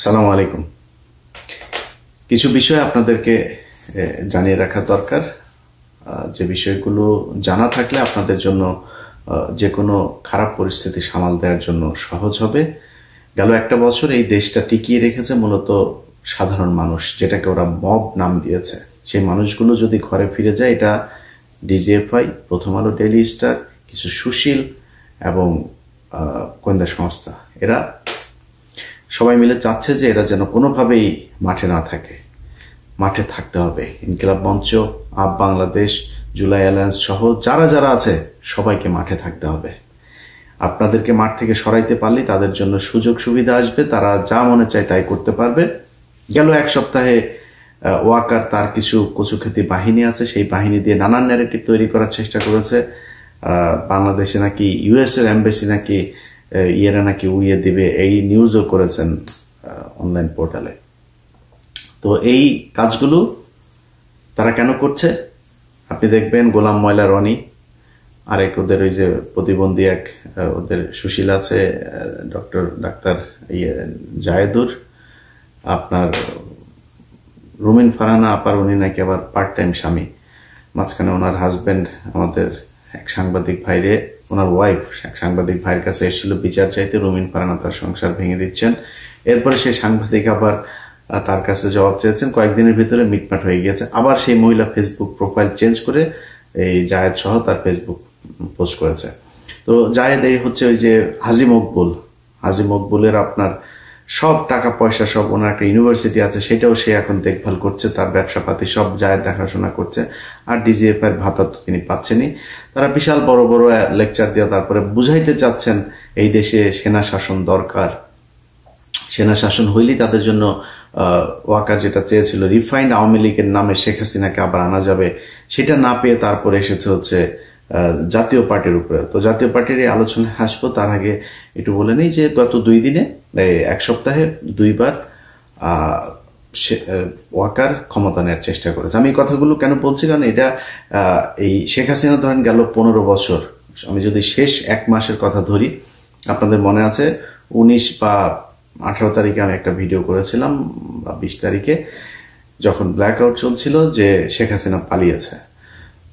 আসসালামু আলাইকুম। কিছু বিষয় আপনাদেরকে জানিয়ে রাখা দরকার, যে বিষয়গুলো জানা থাকলে আপনাদের জন্য যে কোনো খারাপ পরিস্থিতি সামাল দেওয়ার জন্য সহজ হবে। গেল একটা বছর এই দেশটা টিকিয়ে রেখেছে মূলত সাধারণ মানুষ, যেটাকে ওরা মব নাম দিয়েছে। সেই মানুষগুলো যদি ঘরে ফিরে যায়, এটা ডিজিএফআই, প্রথম আলো, ডেইলি স্টার, কিছু সুশীল এবং গোয়েন্দা সংস্থা, এরা সবাই মিলে চাচ্ছে যে এরা যেন কোনোভাবেই মাঠে না থাকে। মাঠে থাকতে হবে। ইনকিলাব মঞ্চ, আপ বাংলাদেশ, জুলাই অ্যালায়েন্স সহ যারা যারা আছে সবাইকে মাঠে থাকতে হবে। আপনাদেরকে মাঠ থেকে সরাইতে পারলে তাদের জন্য সুযোগ সুবিধা আসবে, তারা যা মনে চায় তাই করতে পারবে। গেল এক সপ্তাহে ওয়াকার তার কিছু কচুখ্যাতি বাহিনী আছে, সেই বাহিনী দিয়ে নানান ন্যারেটিভ তৈরি করার চেষ্টা করেছে। বাংলাদেশে নাকি ইউএস এর এমবেসি নাকি ইয়েরা নাকি উড়িয়ে দিবে, এই নিউজও করেছেন অনলাইন পোর্টালে। তো এই কাজগুলো তারা কেন করছে? আপনি দেখবেন গোলাম ময়লা রনি, আরেক ওদের ওই যে প্রতিবন্ধী এক ওদের সুশীল আছে, ডাক্তার জায়েদুর, আপনার রুমিন ফারহানা আপার, উনি নাকি আবার পার্ট টাইম স্বামী। মাঝখানে ওনার হাজব্যান্ড আমাদের এক সাংবাদিক ভাইরে, ওনার ওয়াইফ এক সাংবাদিক ভাইয়ের কাছে এসেছিল বিচার চাইতে, রুমিন ফারহানা তার সংসার ভেঙে দিচ্ছেন। এরপরে সেই সাংবাদিক আবার তার কাছে জবাব চেয়েছেন, কয়েকদিনের ভিতরে মিটমাট হয়ে গিয়েছে। আবার সেই মহিলা ফেসবুক প্রোফাইল চেঞ্জ করে এই জায়েদ সহ তার ফেসবুক পোস্ট করেছে। তো জায়েদ এই হচ্ছে ওই যে হাজি মকবুলের আপনার সব টাকা পয়সা, সব ওনার একটা ইউনিভার্সিটি আছে, সেটাও সে এখন দেখভাল করছে, তার ব্যবসাপাতি সব জায়েদ দেখাশোনা করছে। আর ডিজিএফআই এর ভাতা তো তিনি পাচ্ছেনই। তারা বিশাল বড় বড় লেকচার দিয়ে তারপরে বুঝাইতে চাচ্ছেন এই দেশে সেনা শাসন দরকার, সেনা শাসন হইলেই তাদের জন্য ওয়াকার যেটা চেয়েছিল রিফাইন্ড আওয়ামী লীগের নামে শেখ হাসিনাকে আবার আনা যাবে, সেটা না পেয়ে তারপরে এসেছে হচ্ছে জাতীয় পার্টির উপরে। তো জাতীয় পার্টির এই আলোচনায় আসবো, তার আগে একটু বলে নিই যে গত 2 দিনে, এক সপ্তাহে 2 বার ওয়াকার ক্ষমতা নেওয়ার চেষ্টা করেছে। আমি এই কথাগুলো কেন বলছি, কারণ এটা এই শেখ হাসিনা ধরেন গেল 15 বছর, আমি যদি শেষ 1 মাসের কথা ধরি, আপনাদের মনে আছে 19 বা 18 তারিখে আমি একটা ভিডিও করেছিলাম, বা 20 তারিখে, যখন ব্ল্যাক আউট চলছিল, যে শেখ হাসিনা পালিয়েছে।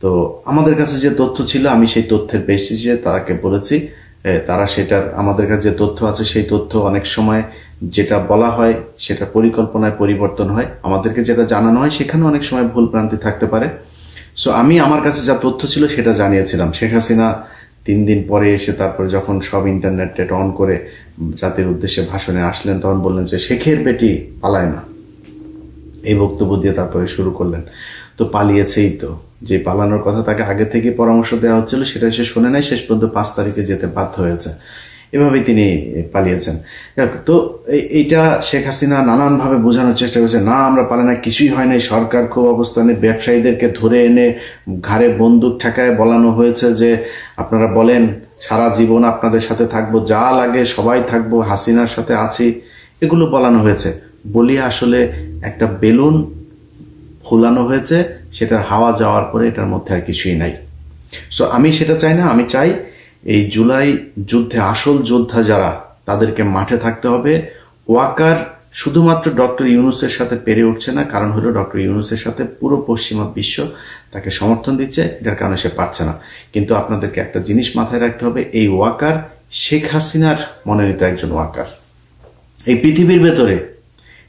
তো আমাদের কাছে যে তথ্য ছিল, আমি সেই তথ্যের বেসিসে তাকে বলেছি, তারা সেটার, আমাদের কাছে যে তথ্য আছে সেই তথ্য অনেক সময় যেটা বলা হয় সেটা পরিকল্পনায় পরিবর্তন হয়, আমাদেরকে যেটা জানানো হয় সেখানে অনেক সময় ভুল ভ্রান্তি থাকতে পারে। সো আমি আমার কাছে যা তথ্য ছিল সেটা জানিয়েছিলাম। শেখ হাসিনা 3 দিন পরে এসে তারপরে যখন সব ইন্টারনেট অন করে জাতির উদ্দেশ্যে ভাষণে আসলেন, তখন বললেন যে শেখের বেটি পালায় না, এই বক্তব্য দিয়ে তারপরে শুরু করলেন। তো পালিয়েছেই তো, যে পালানোর কথা তাকে আগে থেকে পরামর্শ দেওয়া হচ্ছিল সেটা সে শোনে নাই, শেষ পর্যন্ত 5 তারিখে যেতে বাধ্য হয়েছে, এভাবেই তিনি পালিয়েছেন। তো এইটা শেখ হাসিনা নানানভাবে বোঝানোর চেষ্টা করেছে, না আমরা পালাই না, কিছুই হয় নাই, সরকার খুব অবস্থানে, ব্যবসায়ীদেরকে ধরে এনে ঘাড়ে বন্দুক ঠেকায় বলানো হয়েছে যে আপনারা বলেন সারা জীবন আপনাদের সাথে থাকবো, যা লাগে সবাই থাকবো, হাসিনার সাথে আছি, এগুলো বলানো হয়েছে। বলিয়ে আসলে একটা বেলুন ফুলানো হয়েছে, সেটার হাওয়া যাওয়ার পরে এটার মধ্যে আর কিছুই নাই। সো আমি সেটা চাই না। আমি চাই এই জুলাই যুদ্ধে আসল যোদ্ধা যারা, তাদেরকে মাঠে থাকতে হবে। ওয়াকার শুধুমাত্র ডক্টর ইউনূসের সাথে পেরে উঠছে না, কারণ হলো ডক্টর ইউনূসের সাথে পুরো পশ্চিমা বিশ্ব তাকে সমর্থন দিচ্ছে, এটার কারণে সে পারছে না। কিন্তু আপনাদেরকে একটা জিনিস মাথায় রাখতে হবে, এই ওয়াকার শেখ হাসিনার মনোনীত একজন ওয়াকার। এই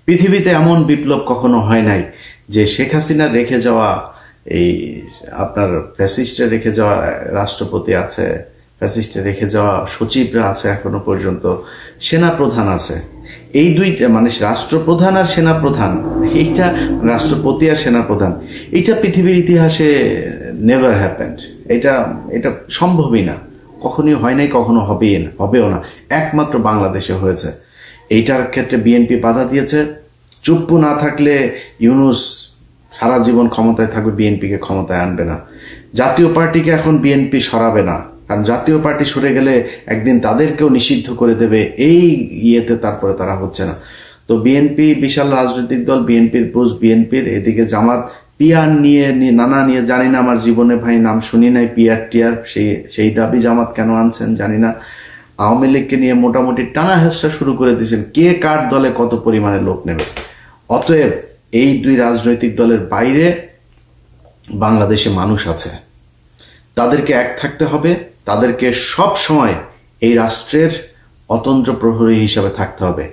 পৃথিবীতে এমন বিপ্লব কখনো হয় নাই যে শেখ হাসিনা রেখে যাওয়া, এই আপনার ফ্যাসিস্টে রেখে যাওয়া রাষ্ট্রপতি আছে, ফ্যাসিস্টে রেখে যাওয়া সচিবরা আছে, এখনো পর্যন্ত সেনাপ্রধান আছে, এই দুইটা মানে রাষ্ট্রপ্রধান আর সেনাপ্রধান, এইটা রাষ্ট্রপতি আর সেনাপ্রধান, এইটা পৃথিবীর ইতিহাসে নেভার হ্যাপেন্ড। এটা সম্ভবই না, কখনোই হয় নাই, কখনো হবেও না, একমাত্র বাংলাদেশে হয়েছে। এইটার ক্ষেত্রে বিএনপি বাধা দিয়েছে। চুপ না থাকলে ইউনূস সারা জীবন ক্ষমতায় থাকবে, বিএনপিকে ক্ষমতায় আনবে না। জাতীয় পার্টিকে এখন বিএনপি সরাবে না, কারণ জাতীয় পার্টি সরে গেলে একদিন তাদেরকেও নিষিদ্ধ করে দেবে, এই ইয়েতে তারপরে তারা হচ্ছে না। তো বিএনপি বিশাল রাজনৈতিক দল, বিএনপির বুঝ বিএনপির, এদিকে জামাত পিআর নিয়ে নানা নিয়ে, জানি না, আমার জীবনে ভাই নাম শুনি নাই পিআর টিআর, সেই দাবি জামাত কেন আনছেন জানি না। আওয়ামী লীগকে নিয়ে মোটামুটি টানা হেঁচড়া শুরু করে দিয়েছেন কে কার দলে কত পরিমাণে লোক নেবে। অতএব এই দুই রাজনৈতিক দলের বাইরে বাংলাদেশে মানুষ আছে, তাদেরকে এক থাকতে হবে, তাদেরকে সব সময় এই রাষ্ট্রের অতন্ত্র প্রহরী হিসাবে থাকতে হবে।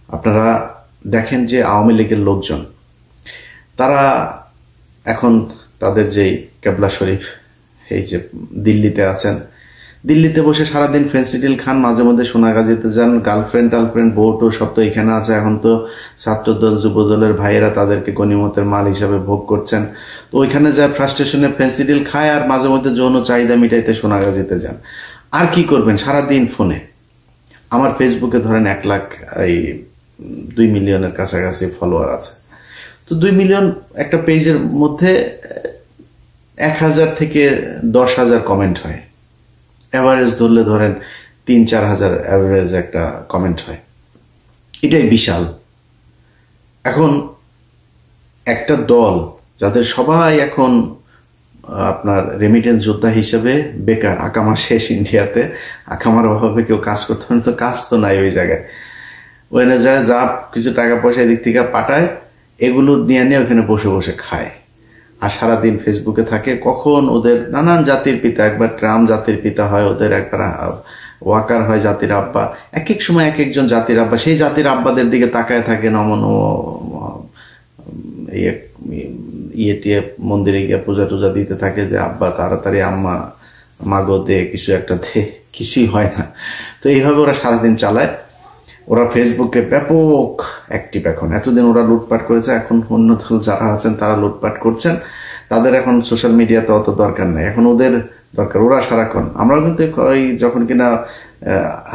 আপনারা দেখেন যে আওয়ামী লীগের লোকজন তারা এখন তাদের যেই কেবলা শরীফ এই যে দিল্লিতে আছেন, দিল্লিতে বসে সারাদিন ফেন্সিডিল খান, মাঝে মধ্যে সোনাগাজীতে যান, গার্লফ্রেন্ড টার্লফ্রেন্ড বউটো সব তো এখানে আছে। এখন তো ছাত্রদল যুবদলের ভাইয়েরা তাদেরকে গনিমতের মাল হিসাবে ভোগ করছেন। তো ওইখানে যায় ফ্রাস্ট্রেশনে ফেন্সিডিল খায় আর মাঝে মধ্যে যৌন চাহিদা মিটাইতে সোনাগাজীতে যান। আর কি করবেন সারাদিন ফোনে। আমার ফেসবুকে ধরেন 2 মিলিয়নের কাছাকাছি ফলোয়ার আছে। তো 2 মিলিয়ন একটা পেজের মধ্যে 1000 থেকে 10,000 কমেন্ট হয়, অ্যাভারেজ ধরলে ধরেন 3-4 হাজার অ্যাভারেজ একটা কমেন্ট হয়। এটাই বিশাল। এখন একটা দল যাদের সবাই এখন আপনার রেমিটেন্স যোদ্ধা হিসেবে বেকার, আকামা শেষ ইন্ডিয়াতে, আকামার অভাবে কেউ কাজ করতে পারে, তো কাজ তো নাই ওই জায়গায়, ওখানে যায় যা কিছু টাকা পয়সা এদিক থেকে পাঠায়, এগুলো নিয়ে ওখানে বসে বসে খায় আর সারাদিন ফেসবুকে থাকে। কখন ওদের নানান জাতির পিতা, একবার ট্রাম্প জাতির পিতা হয়, ওদের একবার ওয়াকার হয় জাতির আব্বা, এক এক সময় এক একজন জাতির আব্বা, সেই জাতির আব্বাদের দিকে তাকায় থাকে নমন ইয়ে টিয়ে মন্দিরে গিয়ে পূজা টুজা দিতে থাকে যে আব্বা তাড়াতাড়ি আম্মা মাগো দে কিছু একটা দে, কিছুই হয় না। তো এইভাবে ওরা সারাদিন চালায়। ওরা ফেসবুকে ব্যাপক অ্যাক্টিভ এখন। এতদিন ওরা লুটপাট করেছে, এখন অন্য দল যারা আছেন তারা লুটপাট করছেন, তাদের এখন সোশ্যাল মিডিয়াতে অত দরকার নেই, এখন ওদের দরকার। ওরা সারাক্ষণ, আমরাও কিন্তু ওই যখন কিনা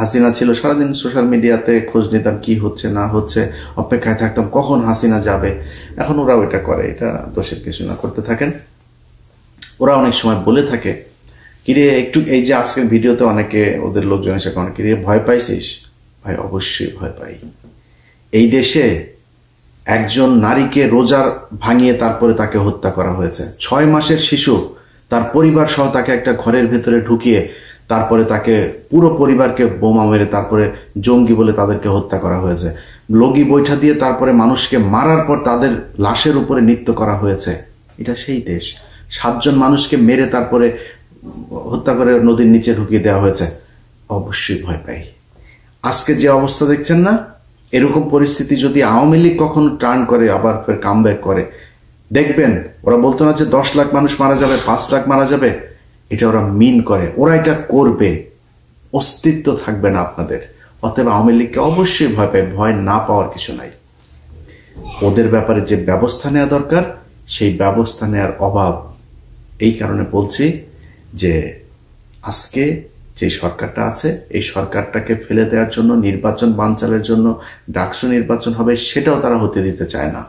হাসিনা ছিল সারাদিন সোশ্যাল মিডিয়াতে খোঁজ নিতাম কি হচ্ছে না হচ্ছে, অপেক্ষায় থাকতাম কখন হাসিনা যাবে। এখন ওরা ওইটা করে, এটা দোষের কিছু না, করতে থাকেন। ওরা অনেক সময় বলে থাকে কিরে একটু, এই যে আজকের ভিডিওতে অনেকে ওদের লোকজন এসে কোন কিরে ভয় পাইছিস? ভাই অবশ্যই ভয় পাই। এই দেশে একজন নারীকে রোজার ভাঙিয়ে তারপরে তাকে হত্যা করা হয়েছে। 6 মাসের শিশু তার পরিবার সহ তাকে একটা ঘরের ভেতরে ঢুকিয়ে তারপরে তাকে পুরো পরিবারকে বোমা মেরে তারপরে জঙ্গি বলে তাদেরকে হত্যা করা হয়েছে। লগি বৈঠা দিয়ে তারপরে মানুষকে মারার পর তাদের লাশের উপরে নৃত্য করা হয়েছে। এটা সেই দেশ। 7 জন মানুষকে মেরে তারপরে হত্যা করে নদীর নিচে ঢুকিয়ে দেওয়া হয়েছে। অবশ্যই ভয় পাই। আজকে যে অবস্থা দেখছেন না, এরকম পরিস্থিতি যদি আওয়ামী লীগ কখনো টার্ন করে আবার ফের কামব্যাক করে, দেখবেন ওরা বলতো না যে 10 লাখ মানুষ মারা যাবে, 5 লাখ মারা যাবে, এটা ওরা মিন করে, ওরা এটা করবে, অস্তিত্ব থাকবে না আপনাদের। অতএব আওয়ামী লীগকে অবশ্যই ভয় পায়, ভয় না পাওয়ার কিছু নাই। ওদের ব্যাপারে যে ব্যবস্থা নেওয়া দরকার সেই ব্যবস্থা নেওয়ার অভাব। এই কারণে বলছি যে আজকে যে সরকারটা আছে এই সরকারটাকে ফেলে দেওয়ার জন্য, নির্বাচন বানচালের জন্য ডাকসু নির্বাচন হবে সেটাও তারা হতে দিতে চায় না।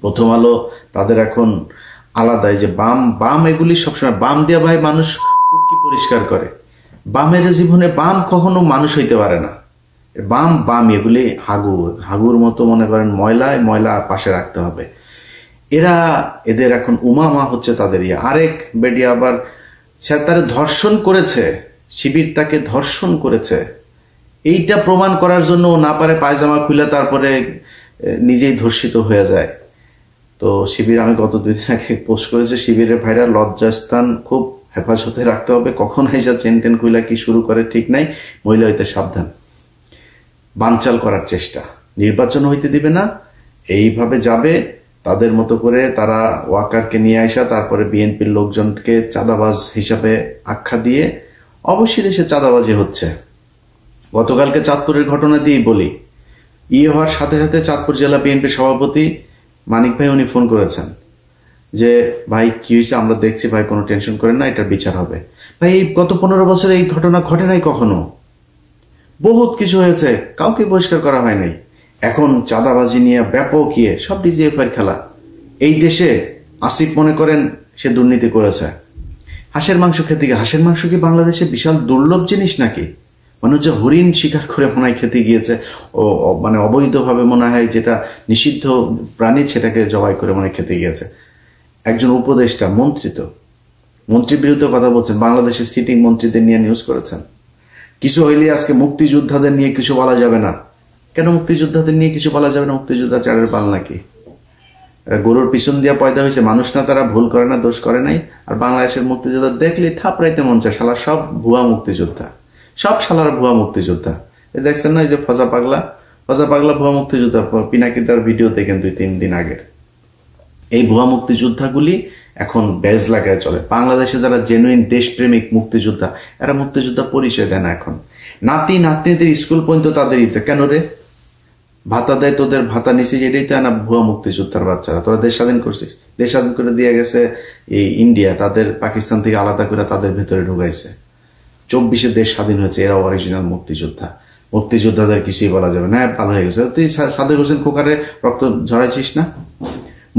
প্রথম আলো তাদের এখন আলাদাই যে বাম এগুলি সবসময় বাম দিয়া ভাই মানুষ কুটকি পরিষ্কার করে। বামের জীবনে বাম কখনো মানুষ হইতে পারে না। বাম এগুলি হাগুর মতো মনে করেন, ময়লা পাশে রাখতে হবে। এদের এখন উমামা হচ্ছে তাদের আরেক বেডি আবার তারে ধর্ষণ করেছে, শিবির তাকে ধর্ষণ করেছে, এইটা প্রমাণ করার জন্য ও না পারে পায়জামা খুলে তারপরে নিজেই ধর্ষিত হয়ে যায়। তো শিবির, আমি গত 2 দিন আগে পোস্ট করেছে, শিবিরের ভাইরা লজ্জাস্থান খুব হেফাজতে রাখতে হবে, কখন এসে চেন খুইলা কি শুরু করে ঠিক নাই, মহিলা হইতে সাবধান। বানচাল করার চেষ্টা, নির্বাচন হইতে দিবে না, এইভাবে যাবে তাদের মতো করে। তারা ওয়াকারকে নিয়ে আসা তারপরে বিএনপির লোকজনকে চাঁদাবাজ হিসাবে আখ্যা দিয়ে, অবশ্যই দেশে চাঁদাবাজি হচ্ছে। গতকালকে চাঁদপুরের ঘটনা দিয়েই বলি, হওয়ার সাথে সাথে চাঁদপুর জেলা বিএনপির সভাপতি মানিক ভাই উনি ফোন করেছেন যে ভাই কি হয়েছে, আমরা দেখছি ভাই, কোনো টেনশন করেন না, এটার বিচার হবে। ভাই এই গত 15 বছরে এই ঘটনা ঘটে নাই কখনো, বহুত কিছু হয়েছে, কাউকে বহিষ্কার করা হয় নাই। এখন চাঁদাবাজি নিয়ে ব্যাপক সব ডিজিএফআই খেলা। এই দেশে আসিফ মনে করেন সে দুর্নীতি করেছে, হাঁসের মাংস খেতে গিয়ে, হাঁসের মাংস কি বাংলাদেশে বিশাল দুর্লভ জিনিস নাকি? মনে হচ্ছে হরিণ শিকার করে মনে হয় খেতে গিয়েছে, ও মানে অবৈধভাবে মনে হয় যেটা নিষিদ্ধ প্রাণী সেটাকে জবাই করে মনে খেতে গিয়েছে। একজন উপদেষ্টা, মন্ত্রীর বিরুদ্ধে কথা বলছেন, বাংলাদেশের সিটিং মন্ত্রীদের নিয়ে নিউজ করেছেন। কিছু হইলে আজকে মুক্তিযোদ্ধাদের নিয়ে কিছু বলা যাবে না। কেন মুক্তিযোদ্ধাদের নিয়ে কিছু বলা যাবে না? মুক্তিযোদ্ধা চারের পাল নাকি? গরুর পিছন দিয়া পয়দা হয়েছে মানুষ না, তারা ভুল করে না, দোষ করে নাই। আর বাংলাদেশের মুক্তিযোদ্ধা দেখলে থাপড়াইতে মন চায়, শালা সব ভুয়া মুক্তিযোদ্ধা, সব শালার ভুয়া মুক্তিযোদ্ধা। দেখছেন না, এই যে ফজা পাগলা ভুয়া মুক্তিযোদ্ধা, পিনাকি তার ভিডিও দেখেন 2-3 দিন আগের। এই ভুয়া মুক্তিযোদ্ধাগুলি এখন ব্যাজ লাগায় চলে। বাংলাদেশে যারা জেনুইন দেশপ্রেমিক মুক্তিযোদ্ধা, এরা মুক্তিযোদ্ধা পরিচয় দেয় না। এখন নাতি নাতনিদের স্কুল পর্যন্ত তাদের ইতে কেন রে ভাতা দেয়, তোদের ভাতা নিচে, যেটাই তো না ভুয়া মুক্তিযোদ্ধার বাচ্চারা। তোরা দেশ স্বাধীন করছিস, দেশ স্বাধীন করে দিয়ে গেছে এই ইন্ডিয়া, তাদের পাকিস্তান থেকে আলাদা করে তাদের ভেতরে ঢুকাইছে। 24-এ দেশ স্বাধীন হয়েছে, এরা অরিজিনাল মুক্তিযোদ্ধা। মুক্তিযোদ্ধাদের কিছুই বলা যাবে না, ভালো হয়ে গেছে। তুই সাদেক হোসেন খোকারে রক্ত ঝরাইছিস না?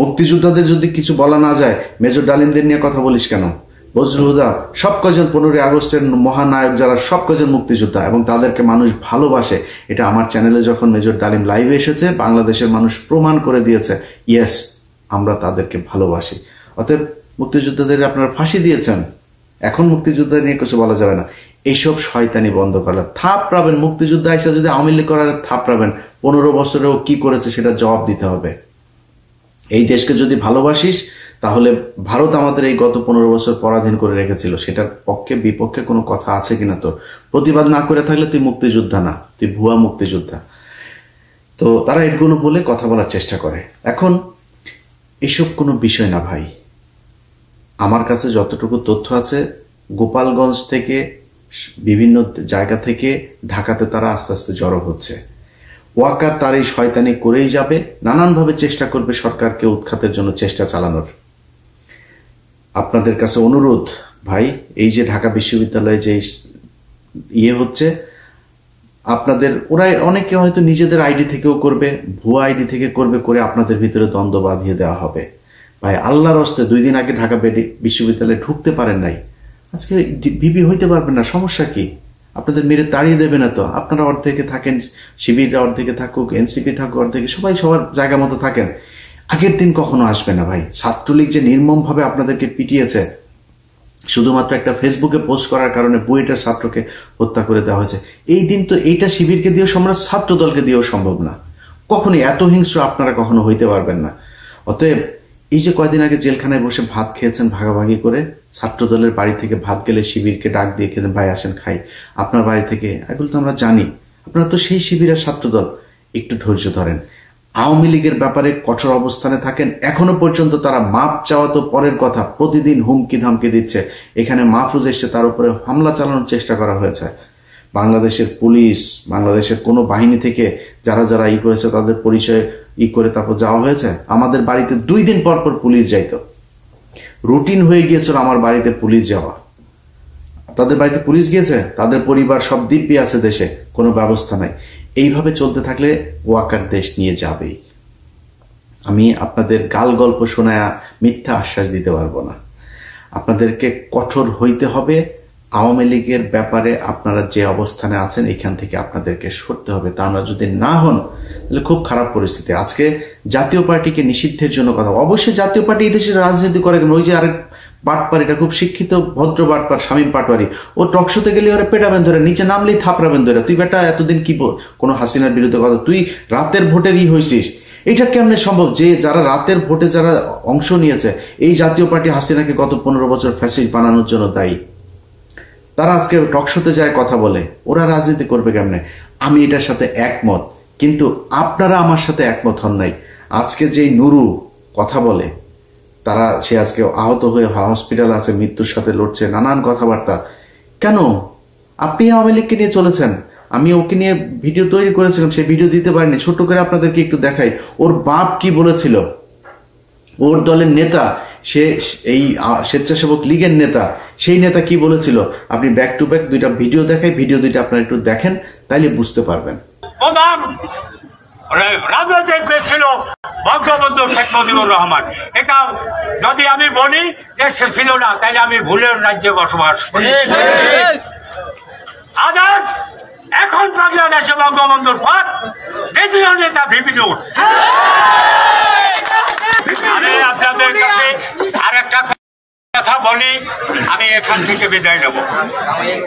মুক্তিযোদ্ধাদের যদি কিছু বলা না যায়, মেজর ডালিমদের নিয়ে কথা বলিস কেন? বজরুল হুদা, সব কজন 15ই আগস্টের মহানায়ক যারা, সব কজন মুক্তিযোদ্ধা এবং তাদেরকে মানুষ ভালোবাসে। এটা আমার চ্যানেলে যখন মেজর ডালিম লাইভে এসেছে, বাংলাদেশের মানুষ প্রমাণ করে দিয়েছে, ইয়েস আমরা তাদেরকে ভালোবাসি। অতএব মুক্তিযোদ্ধাদের আপনারা ফাঁসি দিয়েছেন, এখন মুক্তিযোদ্ধা নিয়ে কিছু বলা যাবে না। এইসব শয়তানি বন্ধ করা। থাপড়াবেন মুক্তিযোদ্ধা এসে যদি আওয়ামী লীগ করার থাপড়াবেন, 15 বছরেও কি করেছে সেটা জবাব দিতে হবে। এই দেশকে যদি ভালোবাসিস তাহলে ভারত আমাদের এই গত 15 বছর পরাধীন করে রেখেছিল, সেটার পক্ষে বিপক্ষে কোনো কথা আছে কিনা তোর? প্রতিবাদ না করে থাকলে তুই মুক্তিযোদ্ধা না, তুই ভুয়া মুক্তিযোদ্ধা। তো তারা এগুলো বলে কথা বলার চেষ্টা করে। এখন এসব কোনো বিষয় না ভাই। আমার কাছে যতটুকু তথ্য আছে, গোপালগঞ্জ থেকে বিভিন্ন জায়গা থেকে ঢাকাতে তারা আস্তে আস্তে জড়ো হচ্ছে। ওয়াকার তার এই শয়তানি করেই যাবে, নানানভাবে চেষ্টা করবে সরকারকে উৎখাতের জন্য চেষ্টা চালানোর। আপনাদের কাছে অনুরোধ ভাই, এই যে ঢাকা বিশ্ববিদ্যালয়ে যে হচ্ছে, আপনাদের ওরা অনেকে হয়তো নিজেদের আইডি থেকেও করবে, ভুয়া আইডি থেকে করবে, করে আপনাদের ভিতরে দ্বন্দ্ব বাঁধিয়ে দেওয়া হবে। ভাই আল্লাহর হস্তে 2 দিন আগে ঢাকা বিশ্ববিদ্যালয়ে ঢুকতে পারেন নাই, আজকে ভিপি হইতে পারবেন না, সমস্যা কি? আপনাদের মেরে তাড়িয়ে দেবে না তো? আপনারা অর্ধেকে থাকেন, শিবিররা অর্ধেকে থাকুক, এনসিপি থাকুক অর্ধেকে, সবাই সবার জায়গা মতো থাকেন। আগের দিন কখনো আসবে না ভাই। ছাত্রলীগ যে নির্মমভাবে আপনাদেরকে পিটিয়েছে, শুধুমাত্র একটা ফেসবুকে পোস্ট করার কারণে বুয়েটের ছাত্রকে হত্যা করে দেওয়া হয়েছে, এই দিন তো এইটা শিবিরকে দিয়েও সম্ভব, ছাত্র দলকে দিয়েও সম্ভব না। কখনই এত হিংস্র আপনারা কখনো হইতে পারবেন না। অতএব এই যে কয়দিন আগে জেলখানায় বসে ভাত খেয়েছেন ভাগাভাগি করে, ছাত্র দলের বাড়ি থেকে ভাত গেলে শিবিরকে ডাক দিয়ে খেতেন, ভাই আসেন খাই আপনার বাড়ি থেকে, এগুলো তো আমরা জানি। আপনারা তো সেই শিবিরের ছাত্রদল, একটু ধৈর্য ধরেন। আওয়ামী লীগের ব্যাপারে কঠোর অবস্থানে থাকেন। এখনো পর্যন্ত তারা মাপ চাওয়া তো পরের কথা, প্রতিদিন হুমকি ধামকি দিচ্ছে। এখানে মাহফুজ এসে তার উপরে হামলা চালানোর চেষ্টা করা হয়েছে। বাংলাদেশের পুলিশ, বাংলাদেশের কোনো বাহিনী থেকে যারা যারা করেছে তাদের পরিচয় করে তারপর যাওয়া হয়েছে। আমাদের বাড়িতে 2 দিন পর পর পুলিশ যাইতো, রুটিন হয়ে গিয়েছিল আমার বাড়িতে পুলিশ যাওয়া। তাদের বাড়িতে পুলিশ গিয়েছে, তাদের পরিবার সব দিব্যি আছে, দেশে কোনো ব্যবস্থা নাই। এইভাবে চলতে থাকলে ওয়াকার দেশ নিয়ে যাবেই। আমি আপনাদের গাল গল্প শোনায় মিথ্যা আশ্বাস দিতে পারবো না। আপনাদেরকে কঠোর হইতে হবে। আওয়ামী লীগের ব্যাপারে আপনারা যে অবস্থানে আছেন, এখান থেকে আপনাদেরকে সরতে হবে। তা আমরা যদি না হন তাহলে খুব খারাপ পরিস্থিতি। আজকে জাতীয় পার্টিকে নিষিদ্ধের জন্য কথা, অবশ্যই জাতীয় পার্টি এই দেশের রাজনীতি করে কেন? ওই যে আরেক বাটপার, এটা খুব শিক্ষিত ভদ্র বাটপার শামীম পাটোয়ারি, ও টকশোতে গেলে ওরা পেটাবেন ধরে, নিচে নামলেই থাপড়াবেন ধরে। তুই বেটা এতদিন কি কোনো হাসিনার বিরুদ্ধে কথা, তুই রাতের ভোটের হয়েছিস, এটা কেমনে সম্ভব? যে যারা রাতের ভোটে যারা অংশ নিয়েছে, এই জাতীয় পার্টি হাসিনাকে গত 15 বছর ফ্যাসিস্ট বানানোর জন্য দায়ী। তারা আজকে টকশোতে যায় কথা বলে, ওরা রাজনীতি করবে কেমনে? আমি এটার সাথে একমত, কিন্তু আপনারা আমার সাথে একমত হন নাই। আজকে যেই নুরু কথা বলে, সে আজকে আহত হয়ে হসপিটাল আছে, মৃত্যুর সাথে লড়ছে, নানান কথাবার্তা। কেন? আপনি আওয়ামী লীগকে নিয়ে চলেছেন। আমি ওকে নিয়ে ভিডিও তৈরি করেছিলাম, সেই ভিডিও দিতে পারিনি। ছোট করে আপনাদেরকে একটু দেখাই, ওর বাপ কি বলেছিল। ওর দলের নেতা, সে এই স্বেচ্ছাসেবক লীগের নেতা, সেই নেতা কি বলেছিল, আপনি ব্যাক টু ব্যাক 2টা ভিডিও দেখাই, ভিডিও 2টা আপনারা একটু দেখেন, তাইলে বুঝতে পারবেন। রাজনৈতিক ছিল বঙ্গবন্ধু শেখ মুজিবুর রহমান। এটা যদি আমি বলি দেশে ছিল না, তাইলে আমি ভুলের রাজ্যে বসবাস করি। আজ এখন বাংলাদেশে বঙ্গবন্ধুর পথ দ্বিতীয় নেতা ভিপি নূর। আমি আপনাদের কাছে আরেকটা কথা বলি আমি এখান থেকে বিদায় নেব।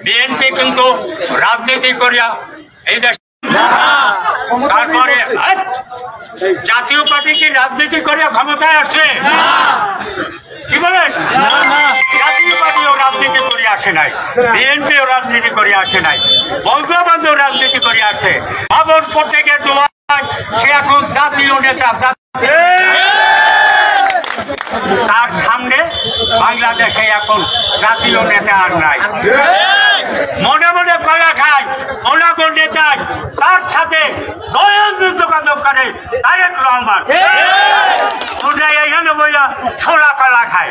বিএনপি কিন্তু রাজনীতি করিয়া এই দেশ, তারপরে জাতীয় পার্টি কি রাজনীতি করিয়া ক্ষমতায় আসছে? কি বলেন? জাতীয় পার্টিও রাজনীতি করে আসে নাই, বিএনপিও রাজনীতি করে আসে নাই, বঙ্গবন্ধু রাজনীতি করে আসছে। বাবর প্রত্যেকের দোয়ায় সে এখন জাতীয় নেতা। তার সামনে বাংলাদেশে এখন জাতীয় নেতা আর নাই। মনে মনে কলা খায় ওনাগো নেতায়, তার সাথে দয়ালু যোগাযোগ করে তারেক রহমান। তোমরা এখানে বইয়া ছোলা কলা খায়।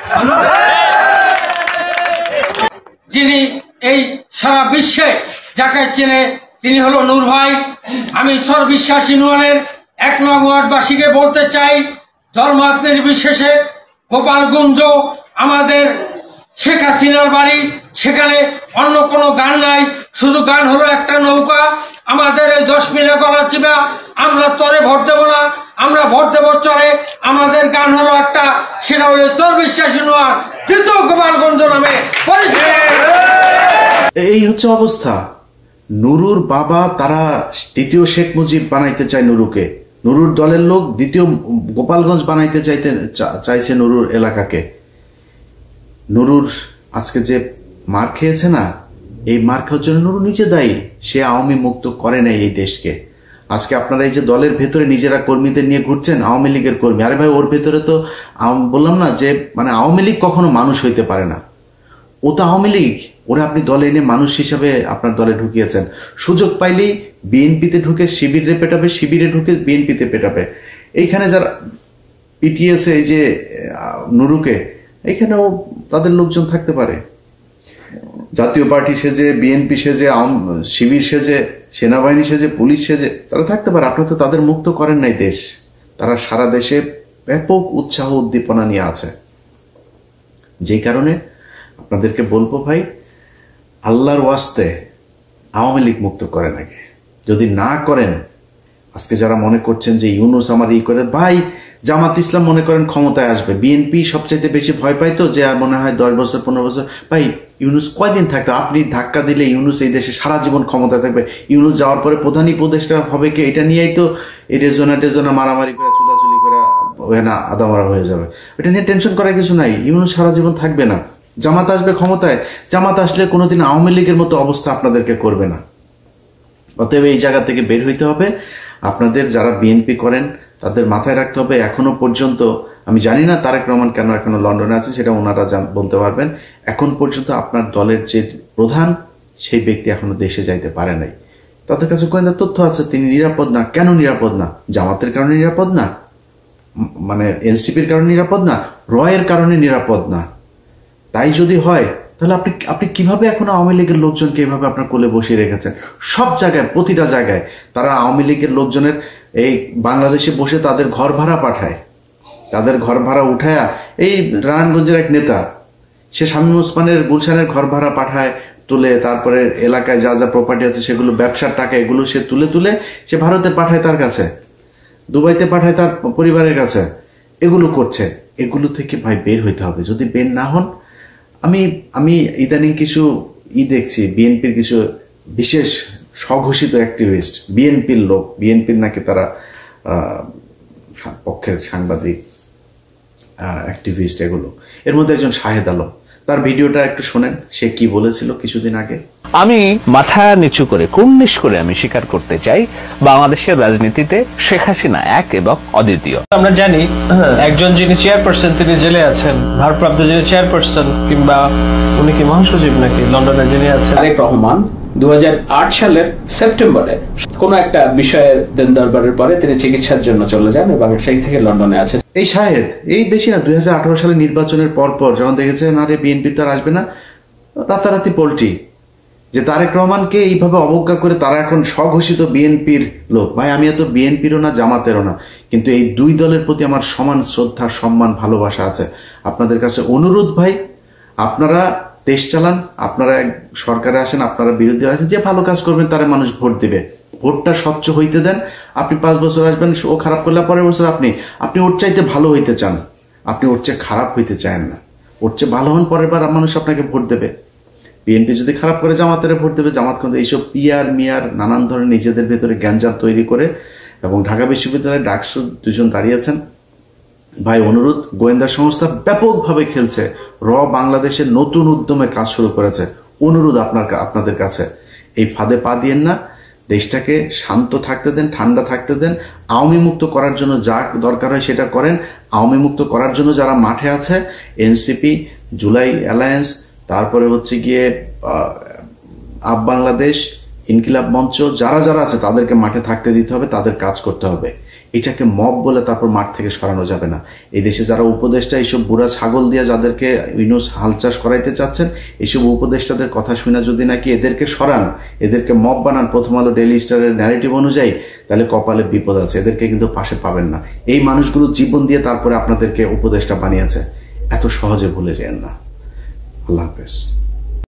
যিনি এই সারা বিশ্বে যাকে চেনে তিনি হলো নূর ভাই। আমি সর্ববিশ্বাস ইউনিয়নের 1 নং ওয়ার্ডবাসীকে বলতে চাই, ধর্মাত নির্বিশেষে গোপালগঞ্জ আমাদের শেখ হাসিনার বাড়ি, সেখানে অন্য কোনো গান নাই, শুধু গান হলো একটা নৌকা। আমাদের এই 10 মিলে গলা চিবা, আমরা তরে ভোট দেবো না, আমরা ভোট দেবো চরে। আমাদের গান হলো একটা, সেটা হলো সর্ববিশ্বাস ইউনিয়ন তৃতীয় গোপালগঞ্জ নামে পরিচিত। এই হচ্ছে অবস্থা। নুরুর বাবা তারা দ্বিতীয় শেখ মুজিব বানাইতে চায় নুরুকে, নুরুর দলের লোক দ্বিতীয় গোপালগঞ্জ বানাইতে চাইছে নুরুর এলাকাকে। নুরুর আজকে যে মার খেয়েছে না, এই মার খাওয়ার জন্য নুরু নিজে দায়ী। সে আওয়ামী মুক্ত করে নাই এই দেশকে। আজকে আপনারা এই যে দলের ভেতরে নিজেরা কর্মীদের নিয়ে ঘুরছেন, আওয়ামী লীগের কর্মী, আরে ভাই ওর ভেতরে তো বললাম না যে মানে আওয়ামী লীগ কখনো মানুষ হইতে পারে না, ও তো আওয়ামী লীগ। ওরা আপনি দলে এনে মানুষ হিসাবে আপনার দলে ঢুকিয়েছেন। সুযোগ পাইলেই বিএনপিতে ঢুকে শিবিরে পেটাবে, শিবিরে ঢুকে বিএনপিতে পেটাবে। এইখানে যারা পিটিয়েছে এই যে নুরুকে, এখানেও তাদের লোকজন থাকতে পারে। জাতীয় পার্টি সেজে, বিএনপি সেজে, শিবির সেজে, সেনাবাহিনী সেজে, পুলিশ সেজে তারা থাকতে পারে। আপনারা তো তাদের মুক্ত করেন নাই দেশ। তারা সারা দেশে ব্যাপক উৎসাহ উদ্দীপনা নিয়ে আছে। যেই কারণে আপনাদেরকে বলবো ভাই, আল্লাহর ওয়াস্তে আওয়ামী লীগ মুক্ত করেন আগে। যদি না করেন, আজকে যারা মনে করছেন যে ইউনুস আমার ই করে, ভাই জামাত ইসলাম মনে করেন ক্ষমতায় আসবে, বিএনপি সবচাইতে বেশি ভয় পায় তো যে আর মনে হয় 10 বছর 15 বছর। ভাই ইউনুস কয়দিন থাকতো? আপনি ধাক্কা দিলে ইউনুস এই দেশে সারা জীবন ক্ষমতায় থাকবে। ইউনুস যাওয়ার পরে প্রধান উপদেষ্টা হবে কে, এটা নিয়েই তো এই রেজনা মারামারি করে চুলাচুলি করে না আদামারা হয়ে যাবে। এটা নিয়ে টেনশন করার কিছু নাই। ইউনুস সারা জীবন থাকবে না। জামাত আসবে ক্ষমতায়, জামাত আসলে কোনোদিন আওয়ামী লীগের মতো অবস্থা আপনাদেরকে করবে না। অতএব এই জায়গা থেকে বের হইতে হবে। আপনাদের যারা বিএনপি করেন তাদের মাথায় রাখতে হবে, এখনো পর্যন্ত আমি জানি না তারেক রহমান কেন এখনো লন্ডনে আছে, সেটা ওনারা বলতে পারবেন। এখন পর্যন্ত আপনার দলের যে প্রধান সেই ব্যক্তি এখনো দেশে যাইতে পারে নাই। তাদের কাছে গোয়েন্দা তথ্য আছে তিনি নিরাপদ না। কেন নিরাপদ না? জামাতের কারণে নিরাপদ না, মানে এনসিপির কারণে নিরাপদ না, রয়ের কারণে নিরাপদ না। তাই যদি হয় তাহলে আপনি কিভাবে এখন আওয়ামী লীগের লোকজনকে এভাবে আপনার কোলে বসিয়ে রেখেছেন? সব জায়গায়, প্রতিটা জায়গায় তারা আওয়ামী লীগের লোকজনের এই বাংলাদেশে বসে তাদের ঘর ভাড়া পাঠায়, তাদের ঘর ভাড়া উঠায়া। এই নারায়ণগঞ্জের এক নেতা, সে শামীম ওসমানের গুলশানের ঘর ভাড়া পাঠায়, তুলে তারপরে এলাকায় যা যা প্রপার্টি আছে সেগুলো ব্যবসার টাকা এগুলো সে তুলে সে ভারতে পাঠায়, তার কাছে দুবাইতে পাঠায়, তার পরিবারের কাছে। এগুলো করছে। এগুলো থেকে ভাই বের হইতে হবে। যদি বের না হন, আমি ইদানিং কিছু দেখছি, বিএনপির কিছু বিশেষ স্বঘোষিত অ্যাক্টিভিস্ট, বিএনপির লোক, বিএনপির নাকি তারা পক্ষের সাংবাদিক অ্যাক্টিভিস্ট, এগুলো এর মধ্যে একজন শাহেদ আলম, তার ভিডিওটা একটু শোনেন, সে কি বলেছিল কিছুদিন আগে। আমি মাথা নিচু করে কুর্নিশ করে আমি স্বীকার করতে চাই, বাংলাদেশের রাজনীতিতে শেখ হাসিনা এক এবং অদ্বিতীয়। আমরা জানি একজন যিনি চেয়ারপারসন তিনি জেলে আছেন, ভারপ্রাপ্ত যিনি চেয়ারপারসন কিংবা উনি কি মহাসচিব নাকি লন্ডনে যিনি আছেন, তারেক রহমান 2008 সালের সেপ্টেম্বরে কোন একটা বিষয়ের দেন দরবারের পরে তিনি চিকিৎসার জন্য চলে যান এবং সেই থেকে লন্ডনে আছেন। এই শাহেদ এই বেশি না 2018 সালে নির্বাচনের পর যখন দেখেছেন আরে বিএনপি তো আর আসবে না, রাতারাতি পল্টি যে তারেক রহমানকে এইভাবে অবজ্ঞা করে তারা এখন স্বঘোষিত বিএনপির লোক। ভাই আমি এত বিএনপিরও না জামাতেরও না, কিন্তু এই দুই দলের প্রতি আমার সমান শ্রদ্ধা, সম্মান, ভালোবাসা আছে। আপনাদের কাছে অনুরোধ ভাই, আপনারা দেশ চালান, আপনারা সরকারে আসেন, আপনারা বিরোধী আসেন, যে ভালো কাজ করবেন তারা মানুষ ভোট দিবে। ভোটটা স্বচ্ছ হইতে দেন। আপনি 5 বছর আসবেন, ও খারাপ করলে পরের বছর আপনি ওর চাইতে ভালো হইতে চান, আপনি ওর চেয়ে খারাপ হইতে চান না। ওর চেয়ে ভালো হন, পরের বার মানুষ আপনাকে ভোট দেবে। বিএনপি যদি খারাপ করে জামাতের ভোট দেবে। জামাত কিন্তু এইসব পিয়ার মিয়ার নানান ধরনের নিজেদের ভেতরে গ্যাঞ্জাম তৈরি করে, এবং ঢাকা বিশ্ববিদ্যালয়ে ডাকসু দুজন দাঁড়িয়েছেন। ভাই অনুরোধ, গোয়েন্দা সংস্থা ব্যাপকভাবে খেলছে, বাংলাদেশের নতুন উদ্যমে কাজ শুরু করেছে। অনুরোধ আপনাদের কাছে, এই ফাঁদে পা দিয়েন না, দেশটাকে শান্ত থাকতে দেন, ঠান্ডা থাকতে দেন। আওয়ামী মুক্ত করার জন্য যা দরকার হয় সেটা করেন। আওয়ামী মুক্ত করার জন্য যারা মাঠে আছে, এনসিপি, জুলাই অ্যালায়েন্স, তারপরে হচ্ছে গিয়ে আপ বাংলাদেশ, ইনকিলাব মঞ্চ, যারা যারা আছে তাদেরকে মাঠে থাকতে দিতে হবে, তাদের কাজ করতে হবে। এটাকে মব বলে তারপর মাঠ থেকে সরানো যাবে না। এই দেশে যারা উপদেষ্টা, এইসব বুড়া ছাগল দিয়ে যাদেরকে ইউনূস হাল চাষ করাইতে চাচ্ছেন, এইসব উপদেষ্টাদের কথা শুনে যদি নাকি এদেরকে সরান, এদেরকে মব বানান প্রথম আলো ডেইলি স্টারের ন্যারেটিভ অনুযায়ী, তাহলে কপালে বিপদ আছে। এদেরকে কিন্তু পাশে পাবেন না। এই মানুষগুলো জীবন দিয়ে তারপরে আপনাদেরকে উপদেষ্টা বানিয়েছে, এত সহজে ভুলে যেন না। আল্লাহ হাফেজ।